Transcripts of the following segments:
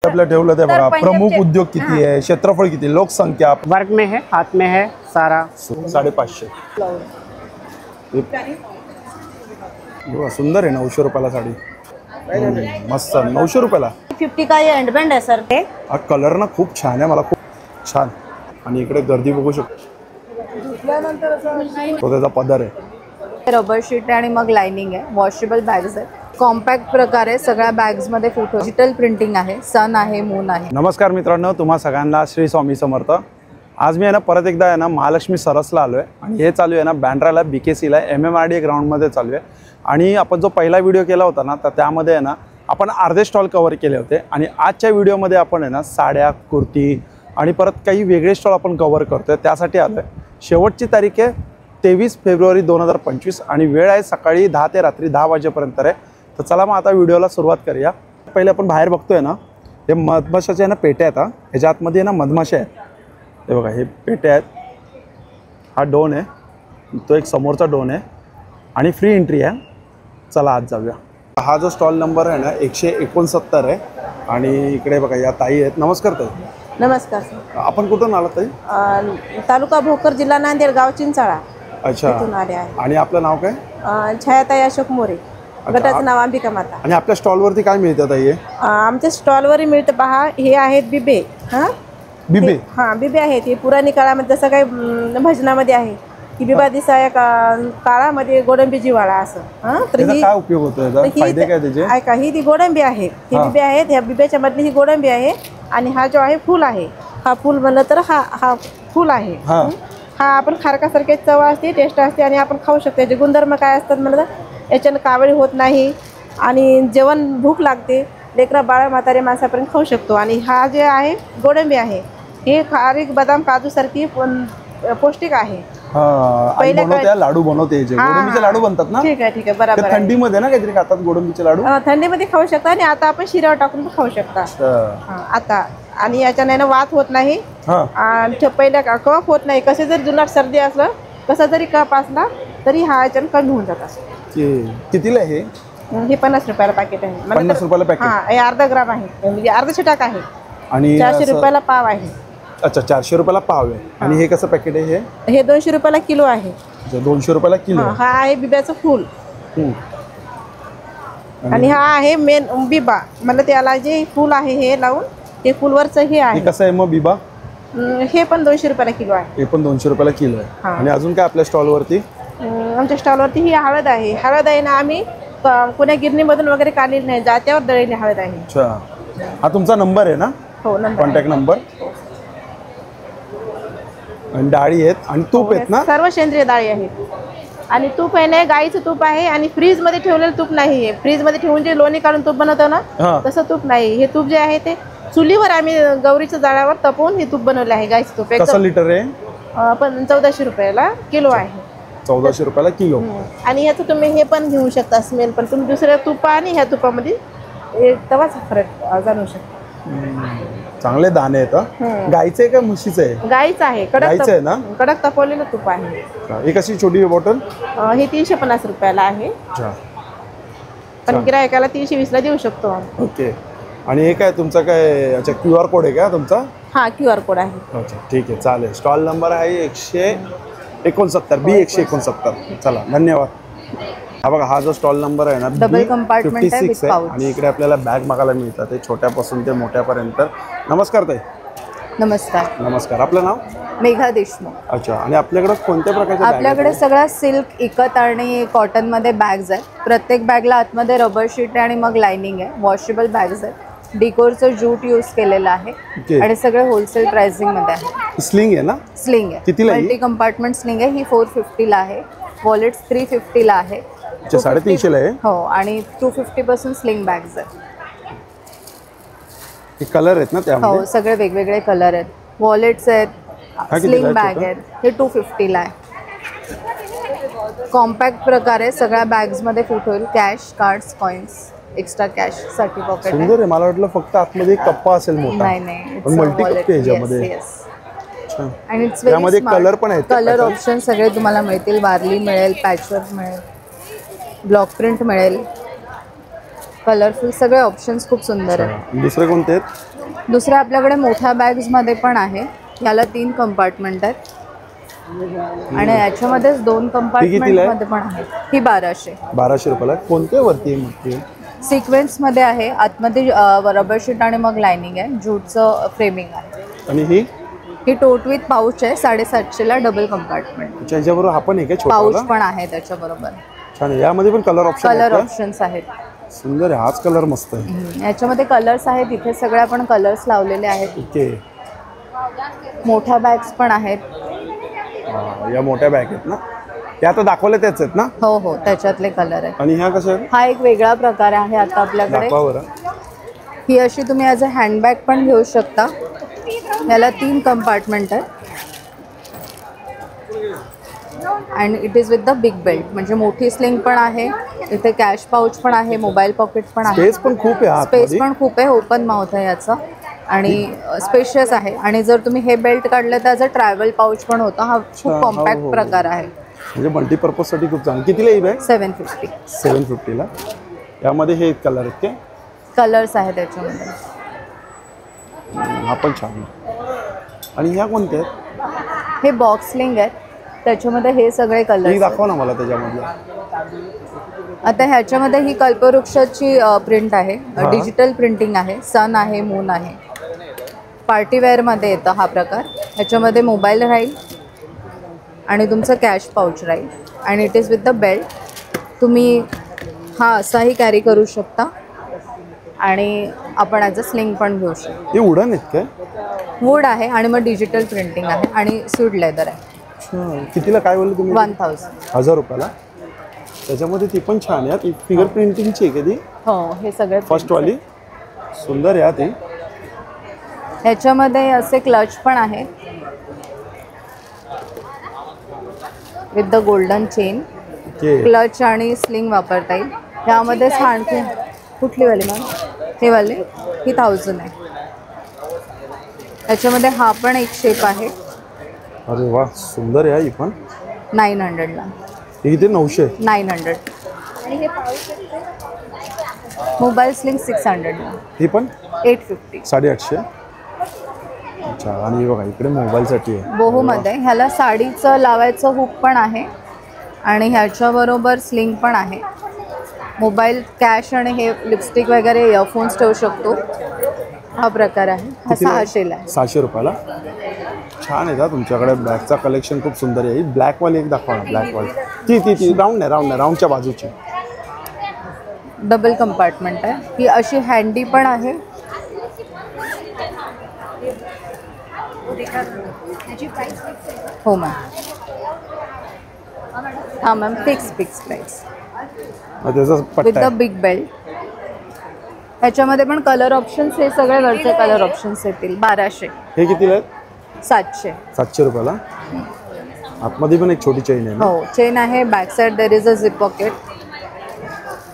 सेटअपला ठेवलं ते बघा. प्रमुख उद्योग किती आहे, क्षेत्रफळ किती, लोकसंख्या. वर्क में है, हाथ में है सारा. 550. सुंदर आहे. 900 रुपयाला साडी. मस्त. 900 रुपयाला 50 का ये एंडबँड आहे सर. ते हा कलर ना खूप छान आहे, मला खूप छान. आणि इकडे गर्दी बघू शकतो. तो त्याचा पदर आहे. रबर शीट आहे आणि मग लाइनिंग आहे. वॉशेबल बॅग्स आहेत. कॉम्पॅक्ट प्रकार आहे. सगळ्या बॅग्स मध्ये फोटो, डिजिटल प्रिंटिंग आहे. सन आहे, मून आहे. नमस्कार मित्रांनो, तुम्हा सगळ्यांना श्री स्वामी समर्थ. आज मी आहे ना परत एकदा आहे ना महालक्ष्मी सरसला आलो आहे आणि हे चालू आहे ना बँड्राला BKCला MMRDA ग्राउंडमध्ये चालू आहे. आणि आपण जो पहिला व्हिडिओ केला होता ना तर त्यामध्ये आहे ना आपण अर्धे स्टॉल कव्हर केले होते आणि आजच्या व्हिडिओमध्ये आपण आहे ना साड्या, कुर्ती आणि परत काही वेगळे स्टॉल आपण कव्हर करतोय. त्यासाठी आलो आहे. शेवटची तारीख आहे 23 फेब्रुवारी 2025 आणि वेळ आहे सकाळी 10 ते रात्री 10 वाजेपर्यंत आहे. तर चला मग आता व्हिडिओला सुरुवात करूया. पहिले आपण बाहेर बघतोय ना हे मधमाशाचे आहे ना पेट्या आहेत. ह्याच्या आतमध्ये ना मधमाशा आहेत. हे बघा, हे पेट्या आहेत. हा डोन आहे, तो एक समोरचा डोन आहे आणि फ्री एंट्री आहे. चला आज जाऊया. हा जो स्टॉल नंबर आहे ना 169 आहे. आणि इकडे बघा या ताई आहेत. नमस्कार ताई. नमस्कार सर. आपण कुठून आलात ताई? तालुका भोकर, जिल्हा नांदेड, गाव चिंचाळा. अच्छा. आले आहे. आणि आपलं नाव काय? छायाताई अशोक मोरे. गटाचं नाव अंबिका माता. आणि आपल्या स्टॉलवरती काय मिळतं ताई? आमच्या स्टॉलवर मिळतं पहा. हे आहेत बिबे. बिबे. बिबे आहेत. हे पुराणी काळामध्ये जसं काही भजनामध्ये आहे की बिबा दिसा या काळामध्ये गोडंबी जिवाळा असं. तर ही काय उपयोग होतो, फायदे काय त्याचे? ऐका, ही ती गोडंबी आहे. ही बिबे आहेत. ह्या बिब्याच्या मधली ही गोडंबी आहे. आणि हा जो आहे फूल आहे. हा फूल म्हणलं तर हा फूल आहे. हा आपण खारकासारखे चव असते, टेस्ट असते आणि आपण खाऊ शकतो. याचे गुणधर्म काय असतात म्हणलं तर याच्यानं कावळी होत नाही आणि जेवण भूक लागते. लेकरा बाळा म्हातारे माणसापर्यंत खाऊ शकतो. आणि हा जे आहे गोडंबी आहे हे खारीक बदाम काजू सारखी पौष्टिक आहे. पहिले लाडू बनवते, गोडंबीचे लाडू बनतात ना. ठीक आहे बरोबर. थंडीमध्ये ना काहीतरी खातात गोडंबीचे लाडू. थंडीमध्ये खाऊ शकता आणि आता आपण शिऱ्यावर टाकून पण खाऊ शकता आता. आणि याच्याने ना वात होत नाही, पहिल्या कफ होत नाही. कसे जरी जुनाट सर्दी असलं, कसा जरी कफ असला तरी हा याच्यानं कमी होऊन जातात. कितीला हे? हे 50 रुपयाला पॅकेट आहे. 50 रुपयाला पॅकेट. हे अर्धा ग्राम आहे, म्हणजे अर्धा छटाक आहे. आणि 400 रुपयाला पाव आहे. अच्छा, 400 रुपयाला पाव आहे. आणि हे कसं पॅकेट आहे? हे 200 रुपयाला किलो आहे. 200 रुपयाला किलो. हा आहे बिब्याचं फूल. आणि हा आहे मेन बिबा. मला त्याला जे फूल आहे हे लावून ते फुलवरचं हे आहे. कसं आहे मग बिबा? हे पण 200 रुपयाला किलो आहे. हे पण 200 रुपयाला किलो आहे. आणि अजून काय आपल्या स्टॉलवरती? आमच्या स्टॉलवरती ही हळद आहे. हळद आहे ना आम्ही कोण्या गिरणीमधून वगैरे काढलेली नाही, जात्यावर दळलेली हळद आहे. अच्छा. हा तुमचा नंबर आहे ना? हो, नंबर, कॉन्टॅक्ट नंबर. आणि डाळी आहेत आणि तूप आहेत ना? सर्व सेंद्रिय डाळी आहेत. आणि तूप आहे ना गाईचं तूप आहे. आणि फ्रीज मध्ये ठेवलेलं तूप नाही आहे. फ्रीज मध्ये ठेवून जे लोणी काढून तूप बनवतो ना तसं तूप नाही. हे तूप जे आहे ते चुलीवर आम्ही गौरीच्या जाळावर तपवून हे तूप बनवलं आहे. गाईचं तूप. कसं लिटर आहे? पण 1400 रुपयाला किलो आहे. 1400 रुपयाला किलो. आणि ह्याचं तुम्ही हे पण घेऊ शकता स्मेल. पण तुम्ही दुसऱ्या तुपा आणि ह्या तुपामध्ये तवाच फरक जाणू शकता. चांगले दाणे आहेत. गाईचे का म्हशीचे आहे? गाईचं आहे. गाईचं आहे ना? कडक तपवलेलं तूप आहे. ही कशी छोटी बॉटल? हे 350 रुपयाला आहे. पण गिरायकाला 320ला देऊ शकतो. ओके. आणि हे काय तुमचा काय? अच्छा, QR कोड आहे का तुमचा? हा, QR कोड आहे. अच्छा, ठीक आहे, चालेल. स्टॉल नंबर आहे 169 B169. चला, धन्यवाद. हा बघा, हा जो स्टॉल नंबर आहे ना डबल कंपार्टमेंट आहे. आणि इकडे आपल्याला बॅग बघायला मिळतात, ते छोट्यापासून ते मोठ्यापर्यंत. नमस्कार ताई. नमस्कार. नमस्कार. आपलं नाव? मेघा देशमुख. अच्छा. आणि आपल्याकडे कोणत्या प्रकारच्या? आपल्याकडे सगळ्या सिल्क, इकत आणि कॉटन मध्ये बॅग्स आहेत. प्रत्येक बॅगला आतमध्ये रबर शीट आहे आणि मग लाइनिंग आहे. वॉशेबल बॅग्स आहेत. डिकोरचं जूट यूज केलेलं आहे आणि सगळे होलसेल प्राइसिंग मध्ये आहे. स्लिंग आहे ना? स्लिंग आहे. कितीला? मल्टी कंपार्टमेंट स्लिंग आहे. ही 450 ला आहे. वॉलेट्स 350 ला आहे. 350 ला आहे. हो. आणि 250 पासून स्लिंग बॅग्स आहेत. कलर आहेत ना त्यामध्ये? हो, सगळे वेगवेगळे कलर आहेत. वॉलेट्स आहेत, स्लिंग बॅग आहेत. हे 250 ला आहे. कॉम्पॅक्ट प्रकार आहे. सगळ्या बॅग्स मध्ये फिट होईल. Cash, cards, coins, extra cash साठी पॉकेट. सुंदर आहे. मला वाटलं फक्त आतमध्ये कप्पा असेल मोठा. नाही, पण मल्टी कप्पे याच्यामध्ये. आणि त्यामध्ये कलर पण आहेत. कलर ऑप्शन सगळे तुम्हाला मिळतील. वारली मिळेल, पॅचवर्क मिळेल, ब्लॉक प्रिंट मिळेल, कलरफुल सगळे ऑप्शन्स खूप सुंदर आहेत. दुसरे कोणते आहेत? दुसऱ्या आपल्याकडे मोठ्या बॅग्समध्ये पण आहे. याला 3 कंपार्टमेंट आहेत आणि याच्यामध्येच 2 कंपार्टमेंटमध्ये पण आहे. ही 1200 रुपयाला. कोणत्या वरती आहे मग ती? सिक्वेन्समध्ये आहे. आतमध्ये रबर शीट आणि मग लायनिंग आहे. जूटचं फ्रेमिंग आहे. आणि ही टोट विथ पाऊच आहे. 750ला डबल कंपार्टमेंट. याच्याबरोबर आपण आहे का पाऊच छोटा? पण आहे त्याच्याबरोबर. छान आहे. यामध्ये पण कलर ऑप्शन्स आहेत. सुंदर आहे. हाच कलर मस्त आहे. याच्यामध्ये कलर्स आहेत. इथे सगळे आपण कलर्स लावलेले आहेत. ओके. मोठ्या बॅग्स पण आहेत. या मोठ्या बॅग आहेत ना? या आता दाखवले त्याच आहेत ना? हो हो, त्याच्यातले कलर आहेत. आणि ह्या कशा आहेत? हा एक वेगळा प्रकार आहे आता आपल्याकडे. दाखवा बरं. ही अशी तुम्ही ॲज अ हँडबॅग पण घेऊ शकता. याला 3 कंपार्टमेंट आहेत and it is with the big belt. म्हणजे मोठी स्लिंग पण आहे. इथे कॅश पाऊच पण आहे. मोबाईल पॉकेट पण आहे. स्पेस पण खूप आहे. स्पेस पण खूप आहे. ओपन माउथ आहे याचा आणि स्पेशियस आहे. आणि जर तुम्ही हे बेल्ट काढलं तर ॲज अ ट्रॅव्हल पाऊच पण होता. हा खूप कॉम्पॅक्ट प्रकार आहे. म्हणजे मल्टीपर्पजसाठी खूप चांगलं. कितीला ही बॅग? 750. 750ला. यामध्ये हे कलर आहेत ते कलर्स आहेत त्याच्यामध्ये. हा पण छान आहे. आणि ह्या कोणत्या आहेत? हे बॉक्स स्लिंग आहेत. त्याच्यामध्ये हे सगळे कलर्स दाखवा ना मला त्याच्यामधलं. आता ह्याच्यामध्ये ही कल्पवृक्षाची प्रिंट आहे. डिजिटल प्रिंटिंग आहे. सन आहे, मून आहे. पार्टीवेअरमध्ये येतं हा प्रकार. ह्याच्यामध्ये मोबाईल राहील आणि तुमचं कॅश पाऊच राहील आणि it is with the belt. तुम्ही हा असाही कॅरी करू शकता आणि आपण ॲज अ स्लिंग पण घेऊ शकतो. हे उडन आहेत काय? वूड आहे आणि मग डिजिटल प्रिंटिंग आहे आणि स्वीड लेदर आहे. कितीला काय बोलले तुम्ही? 1000 रुपयाला. त्याच्यामध्ये ती पण छान आहे. फिंगर प्रिंटिंगची आहे कधी? हो, हे सगळे फर्स्टवाली सुंदर आहे ती. ह्याच्यामध्ये असे क्लच पण आहे with the golden chain. Clutch आणि स्लिंग वापरता येईल. ह्यामध्ये आणखी कुठली वाली मॅम? हे वाले. ही 1000 आहे. ह्याच्यामध्ये हा पण एक शेप आहे. अरे वा, सुंदर आहे ही पण. 900ला. इथे 900. 900. Mobile sling 600ला. ही पण 850. 850. अच्छा. आणि बघा इकडे मोबाईलसाठी आहे बोहोमध्ये. ह्याला साडीचं लावायचं हुक पण आहे आणि ह्याच्याबरोबर स्लिंग पण आहे. मोबाईल, कॅश आणि हे लिपस्टिक वगैरे इयरफोन्स ठेवू शकतो. हा प्रकार आहे. हा 600ला आहे. 600 रुपयाला. छान आहे. तुमच्याकडे बॅगचा कलेक्शन खूप सुंदर आहे. ब्लॅकवाली एक दाखवा ना. ब्लॅकवाली ती राऊंड आहे. राऊंडच्या बाजूची. डबल कंपार्टमेंट आहे. ही अशी हँडी पण आहे. हो मॅम. हां ma'am, fix price with the big belt. ह्याच्यामध्ये पण कलर ऑप्शन्स, हे सगळे वरचे कलर ऑप्शन्स येतील. 1200. हे कितीला आहेत? 700. 700 रुपयाला. आतमध्ये पण एक छोटी चेन आहे ना? हो, चेन आहे. Back side there is a zip pocket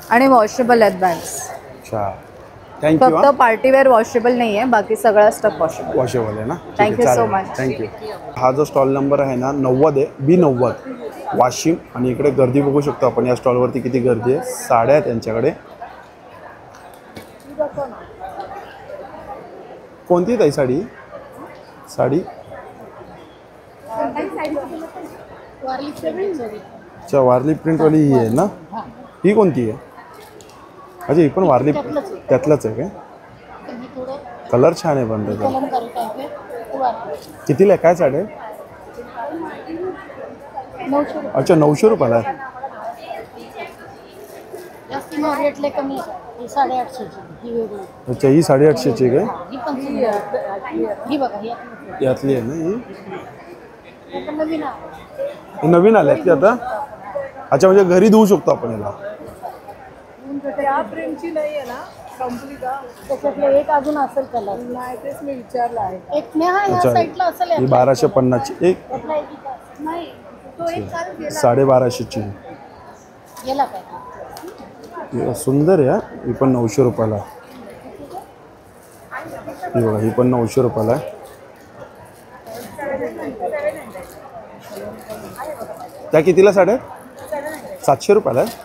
आणि वॉशेबल आहेत बॅग्स. अच्छा. थँक्यू. फक्त पार्टीवेअर वॉशेबल नाही आहे, बाकी सगळा स्टफ वॉशेबल आहे ना? Thank you so much. थँक्यू. हा जो स्टॉल नंबर आहे ना 90 आहे. B90 वाशिम. आणि इकडे गर्दी बघू शकतो आपण. या स्टॉलवरती किती गर्दी आहे. साड्या आहेत त्यांच्याकडे. कोणती ताई साडी? अच्छा, वारली प्रिंटवाली ही आहे ना? ही कोणती आहे? अच्छा, ही पण वारली त्यातलंच आहे काय? कलर छान आहे पण त्याचा. कितीला आहे? काय साडी आहे? अच्छा, 900 रुपयाला आहे. अच्छा, ही 850ची काय? यातली आहे ना ही? ही नवीन आल्या ती आता? अच्छा, म्हणजे घरी धुवू शकतो आपण याला. त्या प्रिंटची नाही आहे ना कंप्लीट. त्याच्यातले एक अजून असेल कलर. नाही, तेच मी विचारलं आहे. एक ने हा या साईडला असेल. ही 1250ची एक. नाही, तो एक काल गेला. 1250ची. गेला काय? सुंदर आहे. ही पण 900 रुपयाला. ही बघा, ही पण 900 रुपयाला आहे. त्या कितीला साड्या? 700 रुपयाला आहे.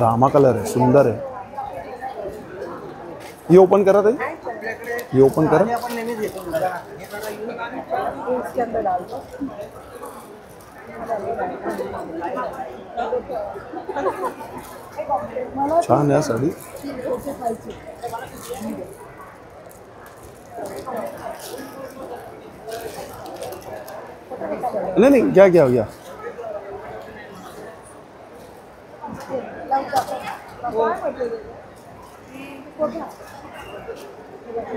रामा कलर आहे. सुंदर आहे. ये ओपन करा ताई, ये ओपन करा. इसके अंदर डाल दो. छान आहे साडी. नाही नाही घ्या घ्या घ्या.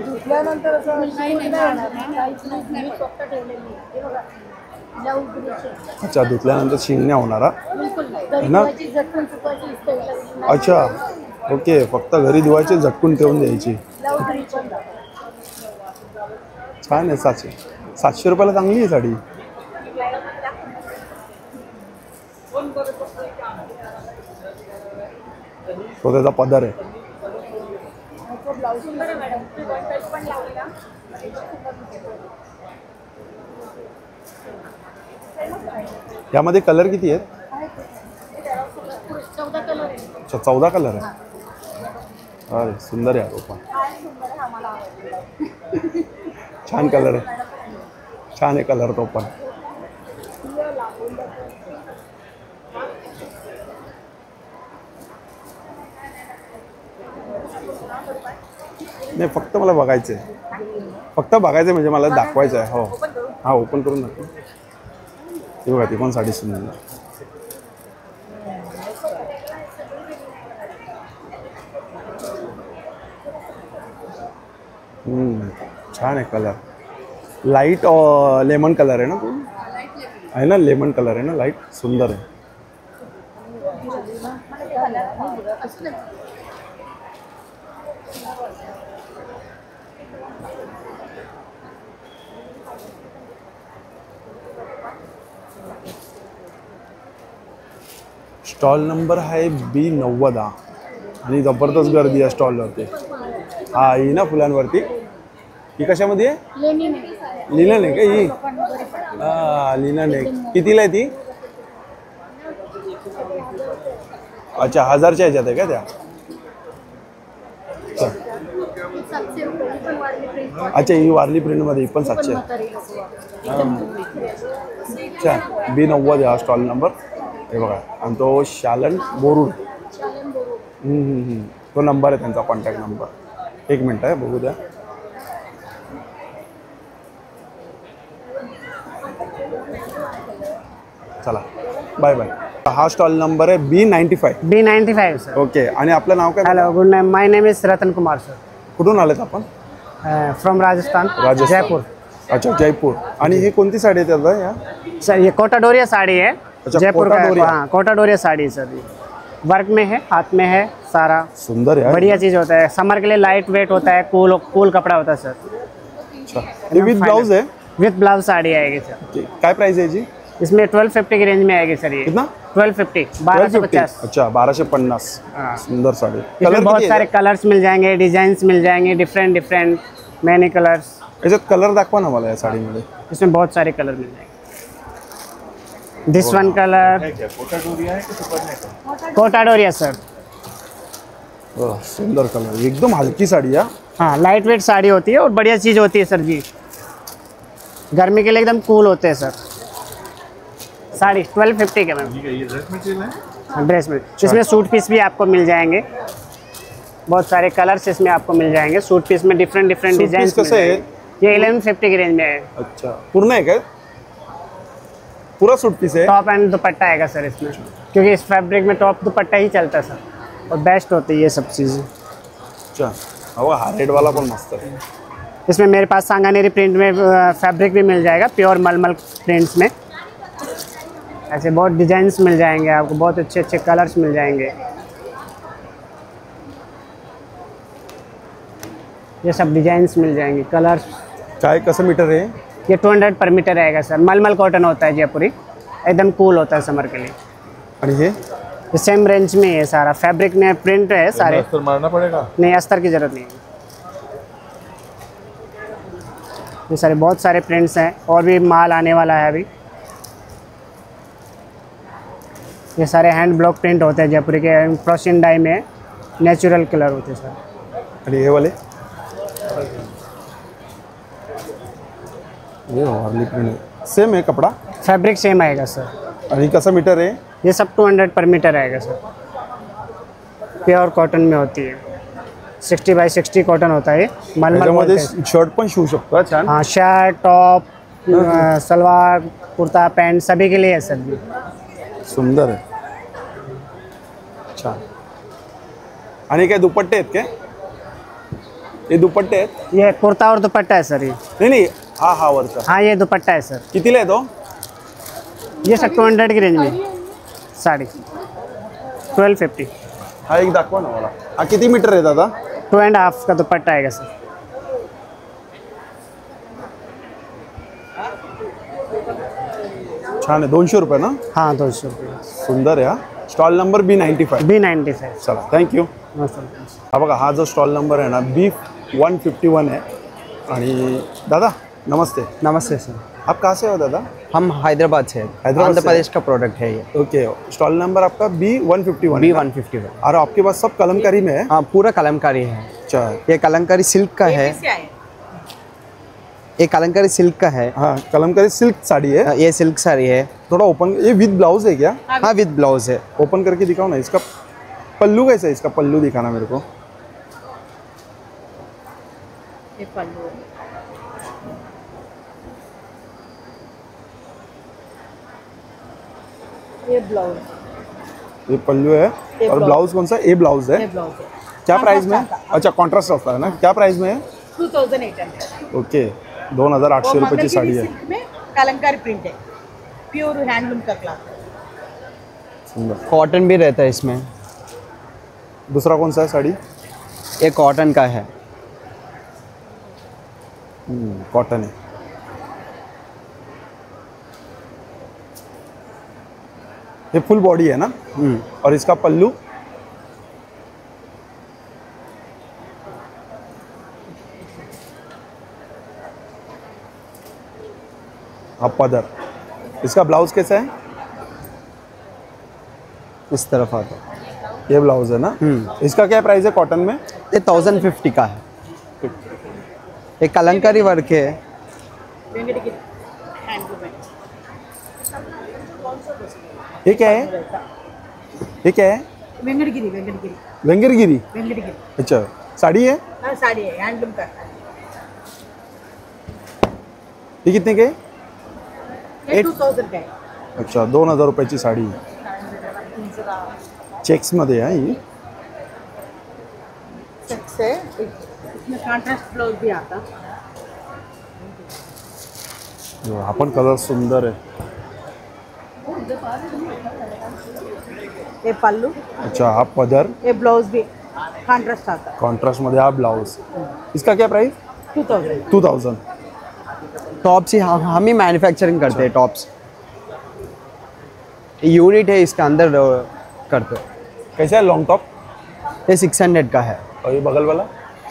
धुतल्यानंतर असं नाही राहणार ना, काहीच नाही, फक्त ठेवलेली. हे बघा, ब्लाऊज द्यायचे. अच्छा, धुतल्यानंतर शिंगण्या होणार हा? बिलकुल नाही. घरी ना? धुवायची, झटकून सुकवायची, इस्त्री करायची. अच्छा, ओके. फक्त घरी धुवायची, झटकून ठेवून द्यायची. ब्लाऊज द्यायची. छान आहे. 700 रुपयाला चांगली आहे साडी. तो त्याचा पदर आहे. ब्लाऊज सुंदर आहे मॅडम. पण लावला. यामध्ये कलर किती आहेत? 14 कलर आहे. अच्छा, 14 कलर आहे. अरे सुंदर आहे तो पण. छान कलर आहे. छान आहे कलर तो पण. नाही, फक्त मला बघायचं आहे. फक्त बघायचं म्हणजे मला दाखवायचं आहे. हो, हा, ओपन करून दाखव. ती बघा, ती पण साडी सुंदर. छान आहे कलर. लाईट लेमन कलर आहे ना तो? आहे ना, लेमन कलर आहे ना, लाईट. सुंदर आहे. स्टॉल नंबर आहे B90 आणि जबरदस्त गर्दी आहे स्टॉलवरती. हा, ही ना फुलांवरती. ही कशामध्ये आहे? लेनिन आहे. लिनन आहे का ही? हा, लिनन आहे. कितीला आहे ती? अच्छा, 1000च्या ह्याच्यात आहे का त्या? 700 रुपये. ही पण वारली प्रिंट. अच्छा, ही वारली प्रिंटमध्ये. ही पण 700 आहे. अच्छा, B90 आहे हा स्टॉल नंबर. हे बघा, आणि तो शालन बोरुड. तो नंबर आहे त्यांचा, कॉन्टॅक्ट नंबर. एक मिनटं आहे, बघू द्या. चला, बाय बाय. हा स्टॉल नंबर आहे B95. B95 sir. ओके. आणि आपलं नाव काय? Hello, good Knight. My name is Ratan Kumar sir. कुठून आलेत आपण? फ्रॉम राजस्थान. जयपुर. अच्छा, जयपूर. आणि ही कोणती साडी आहे त्याचा? या सर ये कोटाडोरिया साड़ी है. अच्छा, जयपुर का कोटाडोरिया. हाँ, कोटाडोरिया साड़ी है सर. ये वर्क में है, हाथ में है सारा. सुंदर आहे. बढ़िया चीज़ होता है. समर के लिए लाइट वेट होता है. कूल कपड़ा होता है सर. अच्छा, हे विथ ब्लाउज आहे? विथ ब्लाउज साड़ी आएगी सर. काय प्राइस आहे याची? इसमें 1250 की रेंज में आएगी सर. ये कितना? 1250. 1250. अच्छा, 1250. हाँ. सुंदर साड़ी. इसमें बहुत सारे कलर्स मिल जाएंगे, डिजाइन्स मिल जाएंगे, डिफरेंट मैनी कलर्स. याच्यात कलर दाखवा ना मला या साडीमध्ये. इसमें बहुत सारे कलर मिल जाएंगे. दिस वन कलर कोटाडोरिया सर. सुंदर कलर. एकदम हलकी साड़ी है. हाँ, लाइट वेट साड़ी होती है और बढ़िया चीज़ होती है सर जी. गर्मी के लिए एकदम कूल होते हैं सर. साड़ी 1250 के मैम. ड्रेस में इसमें सूट पीस भी आपको मिल जाएंगे. बहुत सारे कलर्स इसमें आपको मिल जाएंगे. सूट पीस में डिफरेंट सूट डिजाइन. पीस कैसे है? ये 1150 की रेंज में है. अच्छा, पूर्ण है क्या? पूरा सूट पीस है? टॉप एंड दुपट्टा आएगा सर इसमें, क्योंकि इस फैब्रिक में टॉप दुपट्टा ही चलता है सर, और बेस्ट होती है ये सब चीज़ें. अच्छा, हाँ, रेड वाला पण मस्त है. इसमें मेरे पास सांगानेरी प्रिंट में फैब्रिक भी मिल जाएगा, प्योर मलमल प्रिंट्स में. ऐसे बहुत डिजाइन्स मिल जाएंगे आपको, बहुत अच्छे अच्छे कलर्स मिल जाएंगे. ये सब डिजाइन्स मिल जाएंगे, कलर्स. काय कसं मीटर है? ये 200 पर मीटर आएगा सर. मलमल कॉटन होता है जयपुरी, एकदम कूल होता है समर के लिए. और ये सेम रेंज में है सारा. फैब्रिक में प्रिंट है सारे. अस्तर मारना पड़ेगा? नहीं, अस्तर की ज़रूरत नहीं है. ये सारे बहुत सारे प्रिंट्स हैं, और भी माल आने वाला है अभी. ये सारे हैंड ब्लॉक प्रिंट होते हैं जयपुरी के. प्रोशियन डाई में नेचुरल कलर होते हैं सर. आणि हे वाले ये वारली प्रिंट सेम है कपड़ा फैब्रिक सेम आएगा सर। आणि कसं मीटर आहे ये सब 200 पर मीटर आएगा सर। प्योर कॉटन में होती है, 60 बाय 60 कॉटन होता है। मलमल त्याच्यामध्ये बोलते हैं। शर्ट पण शिवू शकतो हा, छान हाँ, shirt, top, salwar, kurta, pant सभी के लिए है सर जी। सुंदर आहे छान। आणि काय दुपट्टे आहेत काय हे दुपट्टे आहेत ये कुर्ता और दुपट्टा है सर ये। नाही नाही हा वरचा हाँ, ये दुपट्टा है सर। कितीला आहे तो ये सब 200 की रेंज में साड़ी 1250। हा एक दाखवा ना मला हा किती मीटर आहे दादा 2.5 का दुपट्टा आएगा सर। छान आहे 200 रुपये ना हाँ, 200 रुपये। सुंदर आहे हा स्टॉल नंबर B95 B95। चला थँक्यू हा बघा हा जो स्टॉल नंबर आहे ना B151 आहे आणि दादा नमस्ते नमस्ते सर। आप कहाँ से हो दादा हम हैदराबाद से हैं। हैदराबाद आंध्र से? प्रदेश का प्रोडक्ट है ये। ओके स्टॉल नंबर आपका B151 B151। और आपके पास सब कलमकारी में है हाँ, पूरा कलमकारी है। अच्छा ये कलमकारी सिल्क का है। ये कलमकारी सिल्क का है। हाँ कलमकारी सिल्क साड़ी है ये सिल्क साड़ी है। थोड़ा ओपन ये विद ब्लाउज है क्या हाँ, विद ब्लाउज है। ओपन करके दिखाओ ना इसका पल्लू कैसा है इसका पल्लू दिखाना मेरे को हे पल्लू आहे. ये ब्लाउज ये पल्लू है ये और ब्लाउज। ब्लाउज कौन सा ए ब्लाउज है ये ब्लाउज है क्या प्राइस में आता. अच्छा कॉन्ट्रास्ट होता है ना क्या प्राइस में है 2800 ओके 2800 रुपये की साड़ी है सिल्क में कलंकारी प्रिंट है प्योर हैंडलूम का क्लॉथ है. सुंदर कॉटन भी रहता है इसमें। दूसरा कौन सा है साड़ी ये कॉटन का है। कॉटन है ये फुल बॉडी है ना और इसका पल्लू अब पदर इसका ब्लाउज कैसा है इस तरफ आता है। ये ब्लाउज है ना इसका क्या प्राइस है कॉटन में ये 1050 का है। ये कलमकारी वर्क है। वेंकटगिरी हैंडलूम है. ये क्या है ये क्या है वेंकटगिरी वेंगरगिरी वेंकटगिरी अच्छा साड़ी है हाँ साड़ी है हैंडलूम का. ये कितने के ये 2000 का है. अच्छा 2000 रुपयाची साडी चेक्समध्ये आहे ही चेक्स है इसमें कॉन्ट्रास्ट ब्लाउज भी आता. हा पण कलर सुंदर आहे ये पल्लू अच्छा हा पदर ये ब्लाउज भी कॉन्ट्रास्ट आता. कॉन्ट्रास्ट मध्ये हा ब्लाउज इसका क्या प्राइस 2000 2000 टॉप्स ही हम ही मैन्युफैक्चरिंग करते हैं। टॉप्स यूनिट है इसके अंदर करते हैं। कैसा है लॉन्ग टॉप ये 600 का है। और ये बगल वाला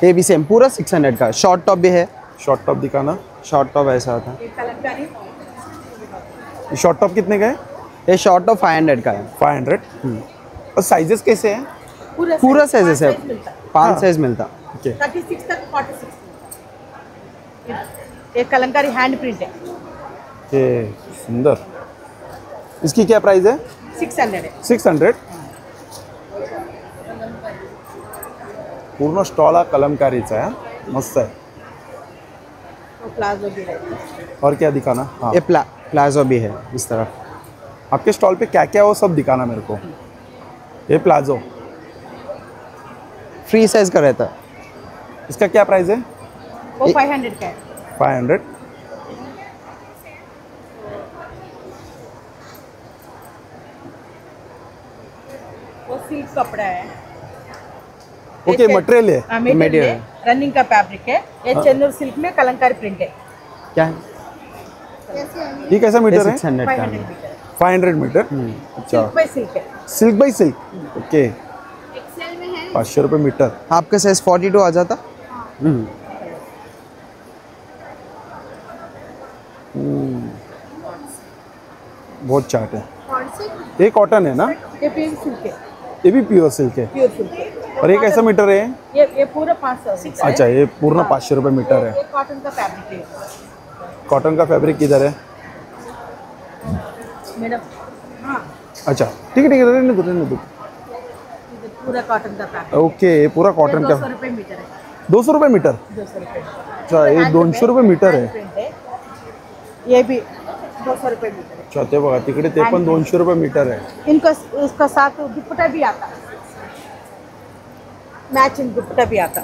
ये भी सेम पूरा 600 का। शॉर्ट टॉप भी है। शॉर्ट टॉप दिखाना शॉर्ट टॉप ऐसा होता है। ये कलंकारी ये शॉर्ट टॉप कितने का है ये शॉर्ट टॉप 500 का है। 500 और साइजेस कैसे हैं पूरा साइजेस है। मिलता है 5 साइज मिलता। ओके 36 तक 46. ये कलंकारी हैंड प्रिंट है ये सुंदर इसकी क्या प्राइस है 600 है. 600 पूर्ण स्टॉल हा कलमकारीचा आहे मस्त आहे वो प्लाजो भी रहता है. और क्या दिखाना हाँ ये प्लाजो भी है इस तरफ। आपके स्टॉल पे क्या क्या है वो सब दिखाना मेरे को ये प्लाजो फ्री साइज का रहता है। इसका क्या प्राइस है वो 500 का है. 500 वो सिल्क कपड़ा है. ओके मटेरियल है हाँ, मटेरियल Material है. रनिंग का फैब्रिक है. ये चंदूर सिल्क में कलंकारी प्रिंट है. क्या है ये कैसा ये मीटर है 600 का 500 है। मीटर. 500 मीटर अच्छा सिल्क बाय सिल्क है. सिल्क बाई सिल्क ओके 500 रुपये मीटर आपका साइज 42 आ जाता। बहुत चार्ट है ये कॉटन है ना ये प्योर सिल्क है. ये भी प्योर सिल्क है प्योर सिल्क है. और ये कैसा मीटर है? ये पूरा 500 अच्छा, ये पूर्ण 500 रुपये मीटर है। ये कॉटन का फैब्रिक है कॉटन का फैब्रिक किधर है? मैडम। हाँ, अच्छा ठीक है रहने दो रहने दो। ये पूरा कॉटन का फैब्रिक। ओके, ये पूरा कॉटन का 200 रुपये मीटर है। 200 रुपये मीटर? 200 रुपये। अच्छा, ये 200 रुपये मीटर आहे. ये भी 200 रुपये मीटर है। अच्छा, ते बघा तिकडे ते पण 200 रुपये मीटर आहे. इनका उसका साथ दुपट्टा भी आता, मैचिंग दुपट्टा भी आता।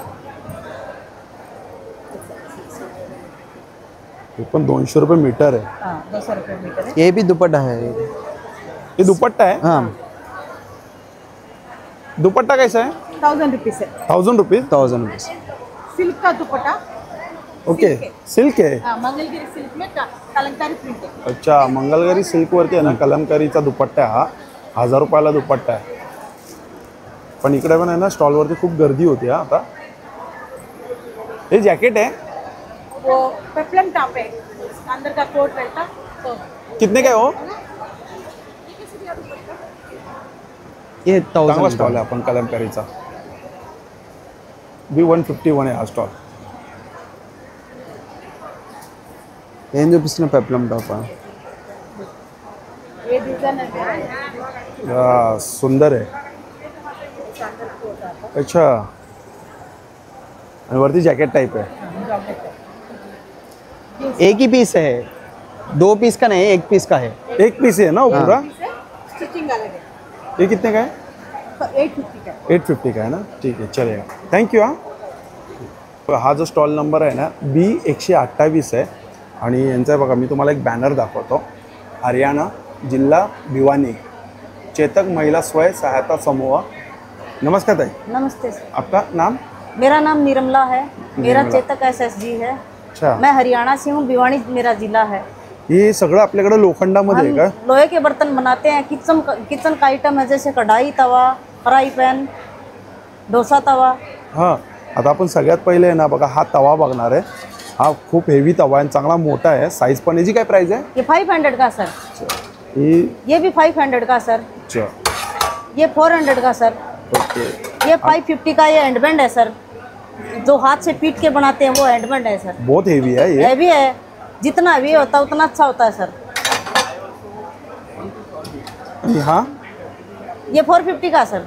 हे पण 200 रुपये मीटर आहे. हाँ, 200 रुपये मीटर है। ये भी दुपट्टा है। ये दुपट्टा है? हाँ, दुपट्टा कैसा है? 1000 रुपीज है। 1000 रुपीज? 1000 रुपीज। सिल्क का दुपट्टा। ओके, सिल्क आहे. हाँ, मंगलगिरी सिल्क में कलंकारी प्रिंट है। अच्छा, मंगलगिरी सिल्कवरती आहे ना कलमकारीचा दुपट्टा आहे हा. 1000 रुपयाला दुपट्टा आहे. पण इकडे पण आहे ना स्टॉलवरती खूप गर्दी होती हा आता. हे जॅकेट आहे? वो पेप्लम टॉप है, अंदर का कोट रहता तो कितने का है हो? ये चांगला 1000 स्टॉल आहे आपण कलमकारीचा. B151 आहे हा स्टॉल. ఏం చూపిస్తున్న పెప్లమ్ టాప్ ये डिजाइन है। सुंदर आहे. अच्छा, आणि वरती जॅकेट टाईप आहे. एक ही पीस है, 2 पीस का नहीं, 1 पीस का है। एक पीस है ना वो पूरा? स्टिचिंग अलग है। ये कितने का है? 850 का है। 850 का है ना. ठीक आहे, चलेगा. थँक्यू. हा जो स्टॉल नंबर आहे ना B128 आहे. आणि यांचा बघा मी तुम्हाला एक बॅनर दाखवतो. हरियाणा जिल्हा भिवानी चेतक महिला स्वयं सहायता समूह. नमस्कार ताई, नमस्ते सर, आपका नाम? मेरा नाम निर्मला है, मेरा निर्मला. चेतक SSG है। अच्छा, मैं हरियाणा से हूँ, भिवानी मेरा जिला है। हे सगळं आपल्याकडे लोखंडामध्ये आहे हम का? लोहे के बर्तन बनाते हैं, किचन का आइटम है, जैसे कढ़ाई तवा, फ्राई पैन, डोसा तवा। हां, आता आपण सगळ्यात पहिले आहे ना बघा हा तवा बघणार आहे. हा खूप हेवी तवा आहे, चांगला मोठा आहे. साईज पण याची काय प्राइस आहे? ये 500 का सर, ये भी 500 का सर, अच्छा, ये 400 का सर, ओके. ये 550 का ये हैंडबैंड है सर, जो हाथ से पीट के बनाते हैं वो हैंडबैंड है सर। बहुत हेवी है ये. हैवी है, जितना हैवी होता है उतना अच्छा होता है सर। आणि हा? ये 450 का सर,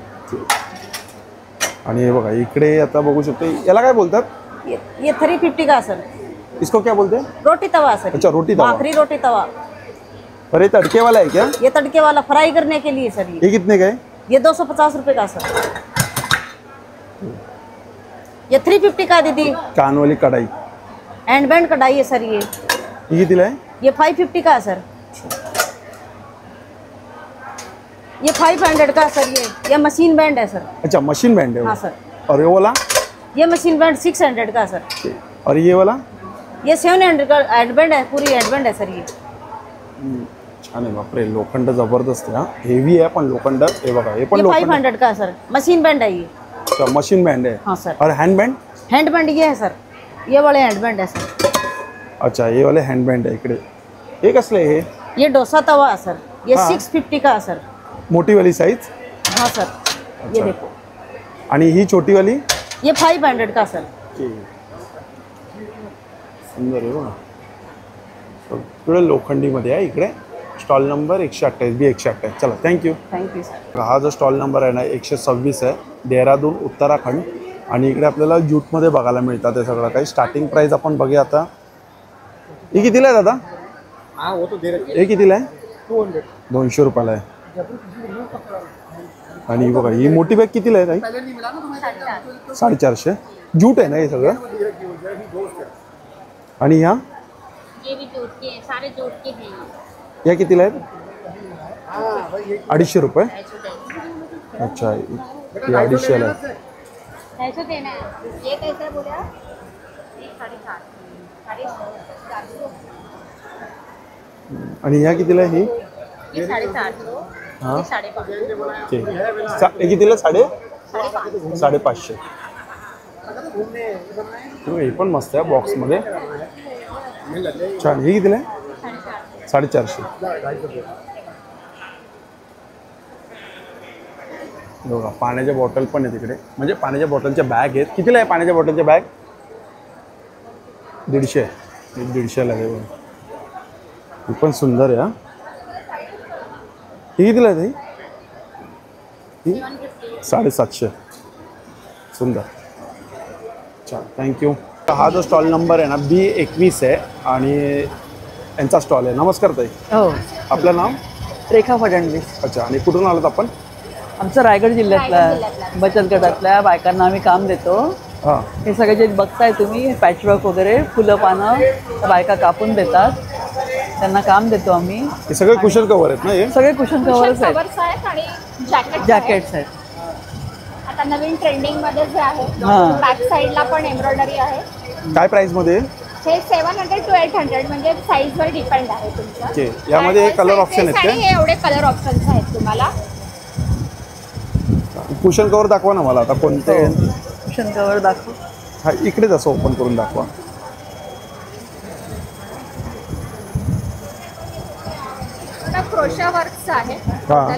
आणि हे बघा इकडे आता बघू शकतो. याला काय बोलतात? ये 350 का सर, इसको क्या बोलते हैं? रोटी तवा सर। अच्छा, रोटी तवा. आखिरी रोटी तवा, और ये तड़के वाला है क्या? ये तड़के वाला फ्राई करने के लिए सर। ये कितने का है? ये 250 रुपये का सर। ये 350 का दीदी, कान वाली कढ़ाई. हैंडबैंड कढ़ाई है सर। ये कितीला आहे? ये 550 का है सर। ये 500 का सर। ये मशीन बैंड है सर। अच्छा, मशीन बैंड है वो. हाँ सर। और ये वाला? ये मशीन बैंड 600 का सर। और ये वाला? ये 700 का हैंडबैंड है, पूरी हैंडबैंड है सर। ये छान आहे. बापरे, लोखंड जबरदस्त आहे. हेवी आहे पण लोखंड. हे बघा हे पण ये लोखंड. 500 का है सर, मशीन बैंड है ये। अच्छा, मशीन बैंड है. हाँ सर। और हैंड बैंड? हैंडबैंड ये है सर, ये वाले हैंडबैंड है सर। अच्छा, ये वाले हैंड बैंड आहे इकडे. हे कसले हे? ये डोसा तवा है सर, ये हाँ। 650 का है सर। मोठी वाली साईज? हाँ सर, ये देखो, आणि ही छोटी वाली? ये 500 का सर। सुंदर आहे बघा. सगळं लोखंडीमध्ये आहे इकडे. Stall number 128 B128. चला, थँक्यू. Thank you sir. हा जो स्टॉल नंबर आहे ना 126 आहे, देहरादून उत्तराखंड. आणि इकडे आपल्याला ज्यूटमध्ये बघायला मिळतात ते सगळं काही. स्टार्टिंग प्राईस आपण बघूया आता. ही कितीला आहे दादा? हे कितीला आहे? 200 रुपयाला आहे. आणि बघा ही मोठी बॅग कितीला आहे ताई? 450. ज्यूट आहे ना हे सगळं? आणि ह्या? ये भी जोड़ के सारे जोड़ के हैं। या कितीला आहेत? 250 रुपये. अच्छा, हे 250ला आहे. कैसे देना है? ये कैसे बोले आप? ये 450 आणि ह्या कितीला आहे ही? ये 450 हां, 550 ठीक. हे कितीला? 550. हे पण मस्त आहे बॉक्समध्ये. छान. हे कितीला आहे? 450. बघा पाण्याच्या बॉटल पण आहे तिकडे, म्हणजे पाण्याच्या बॉटलच्या बॅग आहेत. कितीला आहे पाण्याच्या बॉटलच्या बॅग? 150. 150ला आहे बघा. ही पण सुंदर आहे. ही कितीला आहे? ही 750. सुंदर. अच्छा, थँक्यू. हा जो स्टॉल नंबर आहे ना B21 आहे आणि यांचा स्टॉल आहे. नमस्कार ताई. हो, आपलं नाव? रेखा फडणवीस. अच्छा, आणि कुठून आलात आपण? आमचं रायगड जिल्ह्यातल्या बचत गटातल्या बायकांना आम्ही काम देतो. हां. हे सगळे जे बघताय तुम्ही पॅचवर्क वगैरे फुलं पानं त्या बायका कापून देतात, त्यांना काम देतो आम्ही. हे सगळे कुशन कव्हर आहेत ना? हे सगळे कुशन कव्हर्स आहेत, कव्हर्स आहेत आणि जॅकेट जॅकेट्स आहेत. आता नवीन ट्रेंडिंग मध्ये जे आहे हां. बॅक साईडला पण एम्ब्रॉयडरी आहे. काय प्राइसमध्ये? हे 700 to 800 म्हणजे साईज वर डिपेंड आहे तुमचं. ओके. यामध्ये हे कलर ऑप्शन आहेत आणि हे एवढे कलर ऑप्शन्स आहेत तुम्हाला. कुशन कव्हर दाखवा ना मला आता कोणते. कुशन कव्हर दाखवू. हा, इकडेच असं ओपन करून दाखवा. क्रोशा वर्कचा आहे हां.